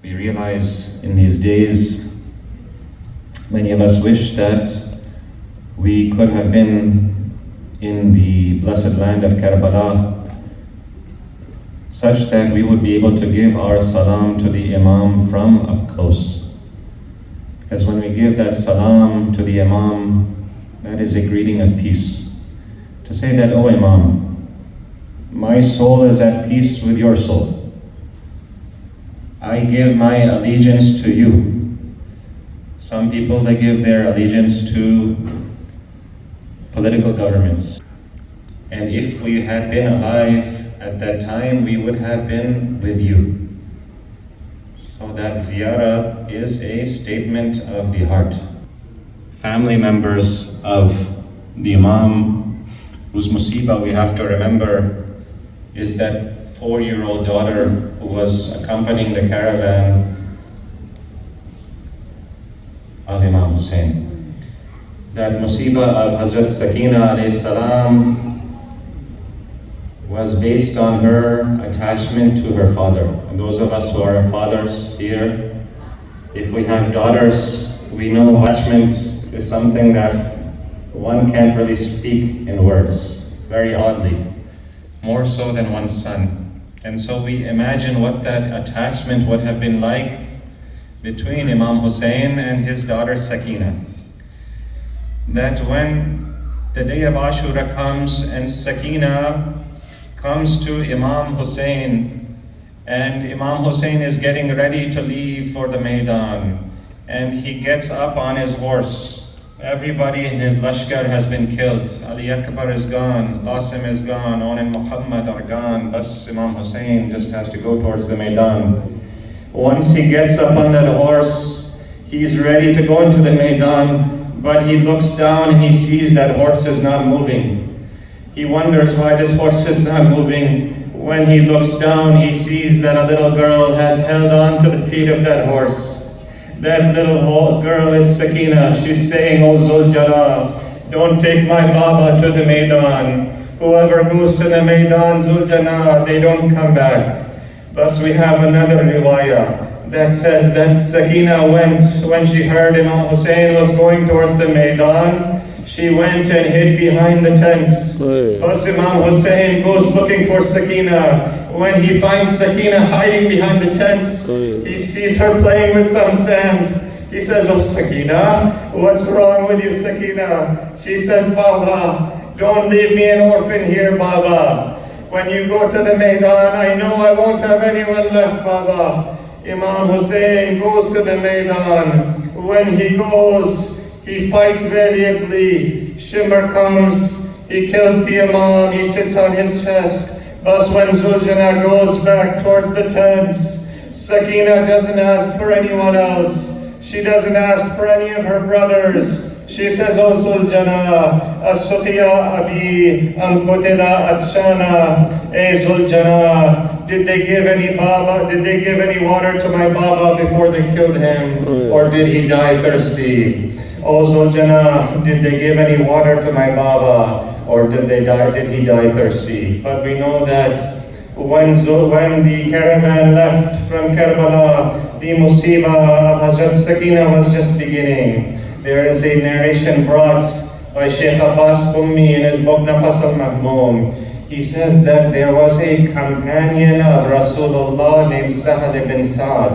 We realize in these days, many of us wish that we could have been in the blessed land of Karbala, such that we would be able to give our salam to the Imam from up close. Because when we give that salam to the Imam, that is a greeting of peace. To say that, "Oh Imam, my soul is at peace with your soul. I give my allegiance to you." Some people, they give their allegiance to political governments. And if we had been alive at that time, we would have been with you. So that ziyarah is a statement of the heart. Family members of the Imam, whose musibah we have to remember is that 4-year-old daughter who was accompanying the caravan of Imam Hussein. That musibah of Hazrat Sakina alayhi salam was based on her attachment to her father. And those of us who are fathers here, if we have daughters, we know attachment is something that one can't really speak in words, very oddly, more so than one's son. And so we imagine what that attachment would have been like between Imam Hussein and his daughter Sakina. That when the day of Ashura comes and Sakina comes to Imam Hussein, and Imam Hussein is getting ready to leave for the Maidan, and he gets up on his horse. Everybody in his lashkar has been killed. Ali Akbar is gone, Qasim is gone, On and Muhammad are gone. Bas Imam Hussein just has to go towards the Maidan. Once he gets up on that horse, he's ready to go into the Maidan, but he looks down and he sees that horse is not moving. He wonders why this horse is not moving. When he looks down, he sees that a little girl has held on to the feet of that horse. That little girl is Sakina. She's saying, "Oh Zuljana, don't take my Baba to the Maidan. Whoever goes to the Maidan, Zuljana, they don't come back." Thus we have another riwayah that says that Sakina went, when she heard Imam Hussein was going towards the Maidan, she went and hid behind the tents. Thus Imam Hussein goes looking for Sakina. When he finds Sakina hiding behind the tents, he sees her playing with some sand. He says, "Oh Sakina, what's wrong with you, Sakina?" She says, "Baba, don't leave me an orphan here, Baba. When you go to the Maidan, I know I won't have anyone left, Baba." Imam Hussein goes to the Maidan. When he goes, he fights valiantly. Shimmer comes, he kills the Imam, he sits on his chest. But when Zuljana goes back towards the tents, Sakina doesn't ask for anyone else. She doesn't ask for any of her brothers. She says, "Oh Zuljana, as-suqiya abi am qutila atshana." Hey Zuljana, did they give any water to my Baba before they killed him? Or did he die thirsty? "Oh Zuljana, did they give any water to my Baba? Or did he die thirsty?" But we know that when the caravan left from Karbala, the musibah of Hazrat Sakina was just beginning. There is a narration brought by Sheikh Abbas in his book Nafas al-Mahmoom. He says that there was a companion of Rasulullah named Sahad ibn Sa'd.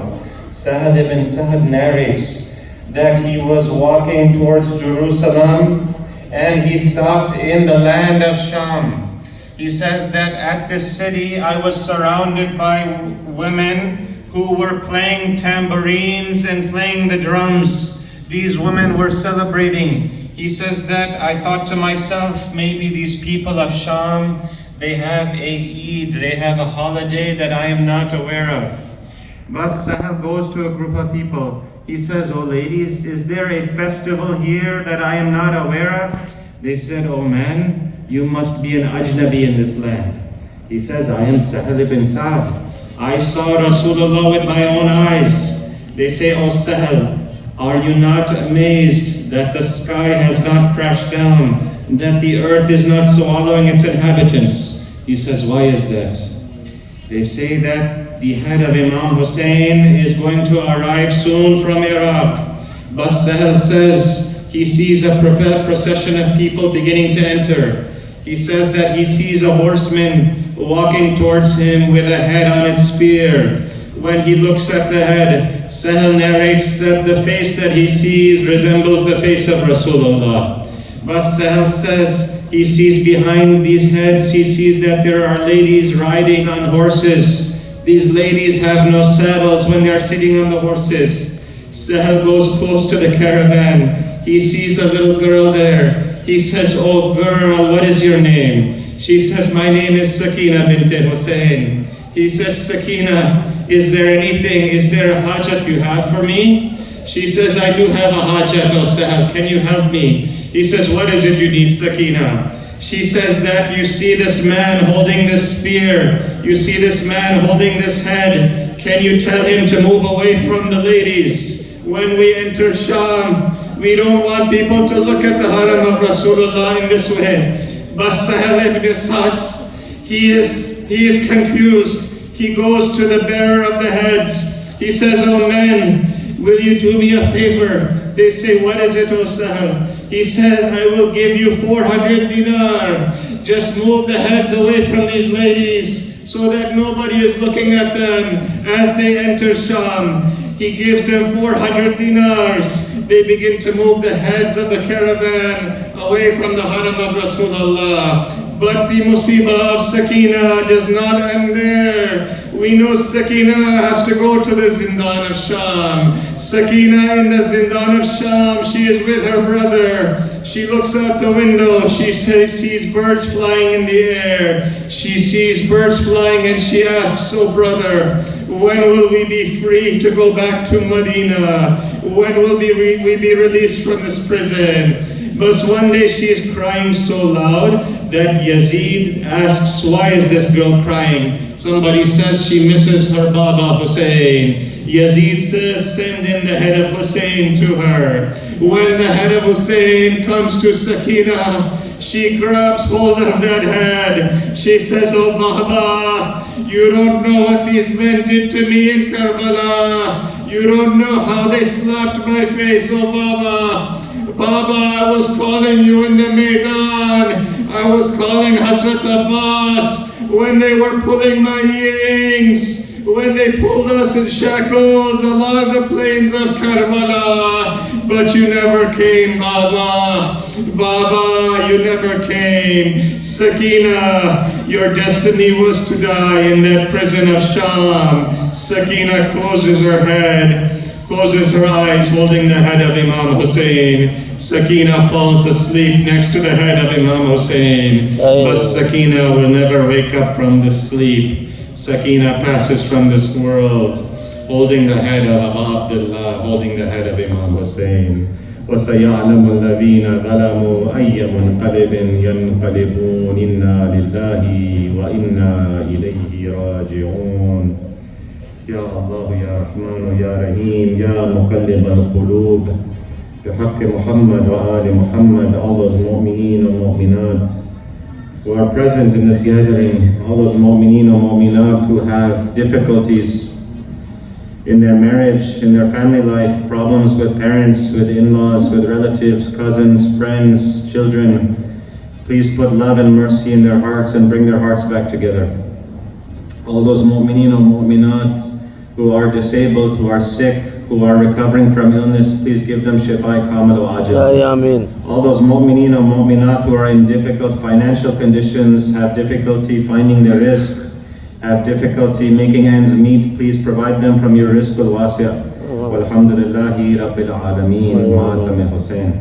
Sahad ibn Sa'd narrates that he was walking towards Jerusalem and he stopped in the land of Sham. He says that at this city I was surrounded by women who were playing tambourines and playing the drums. These women were celebrating. He says that I thought to myself, maybe these people of Sham, they have a Eid, they have a holiday that I am not aware of. But Sahab goes to a group of people. He says, "Oh ladies, is there a festival here that I am not aware of?" They said, "Oh man, you must be an ajnabi in this land." He says, "I am Sahal ibn Sa'd. I saw Rasulullah with my own eyes." They say, "Oh Sahal, are you not amazed that the sky has not crashed down, that the earth is not swallowing its inhabitants?" He says, "Why is that?" They say that the head of Imam Hussein is going to arrive soon from Iraq. But Sahel says he sees a procession of people beginning to enter. He says that he sees a horseman walking towards him with a head on its spear. When he looks at the head, Sahel narrates that the face that he sees resembles the face of Rasulullah. But Sahel says he sees behind these heads, he sees that there are ladies riding on horses. These ladies have no saddles when they are sitting on the horses. Sahel goes close to the caravan. He sees a little girl there. He says, "Oh girl, what is your name?" She says, "My name is Sakina bint Hussein." He says, "Sakina, is there a hajat you have for me?" She says, "I do have a hajat, O Sahel, can you help me?" He says, "What is it you need, Sakina?" She says that you see this man holding this spear, you see this man holding this head, can you tell him to move away from the ladies? When we enter Sham, we don't want people to look at the haram of Rasulullah in this way. But Sahel ibn Sa'd, he is confused. He goes to the bearer of the heads. He says, "Oh men, will you do me a favor?" They say, "What is it, O Sahel?" He says, "I will give you 400 dinar. Just move the heads away from these ladies so that nobody is looking at them as they enter Sham." He gives them 400 dinars. They begin to move the heads of the caravan away from the haram of Rasulullah. But the musibah of Sakina does not end there. We know Sakina has to go to the Zindan of Sham. Sakina in the Zindan of Sham, she is with her brother. She looks out the window, she sees birds flying in the air. She sees birds flying and she asks, "Oh brother, when will we be free to go back to Medina? When will we be released from this prison?" But one day she is crying so loud that Yazid asks, "Why is this girl crying?" Somebody says she misses her Baba Hussein. Yazid says, "Send in the head of Hussein to her." When the head of Hussein comes to Sakina, she grabs hold of that head. She says, "Oh Baba, you don't know what these men did to me in Karbala. You don't know how they slapped my face, oh Baba. Baba, I was calling you in the Maidan. I was calling Hazrat Abbas when they were pulling my earrings, when they pulled us in shackles along the plains of Karbala. But you never came, Baba. Baba, you never came. Sakina, your destiny was to die in that prison of Sham." Sakina closes her head, closes her eyes, holding the head of Imam Hussein. Sakina falls asleep next to the head of Imam Hussein. But Sakina will never wake up from this sleep. Sakina passes from this world, holding the head of Abu Abdullah, holding the head of Imam Hussein. وَسَيَعْلَمُ الَّذِينَ ظَلَمُوا أَيَّ مُنْقَلِبٍ يَنْقَلِبُونَ إِنَّا لِلَّهِ وَإِنَّا إِلَيْهِ رَاجِعُونَ. يا الله يا رحمن يا رحيم يا مقلب القلوب بحق محمد وآل محمد. All those mu'mineen and mu'minat who are present in this gathering, all those mu'mineen and mu'minat who have difficulties in their marriage, in their family life, problems with parents, with in-laws, with relatives, cousins, friends, children, please put love and mercy in their hearts and bring their hearts back together. All those mu'mineen and mu'minat who are disabled, who are sick, who are recovering from illness, please give them shifai kamil wa ajal. All those mu'mineen and mu'minat who are in difficult financial conditions, have difficulty finding their rizq, have difficulty making ends meet, please provide them from your rizq al-wasi'. Walhamdulillahi Rabbil Alameen. Ma'atam Hussein.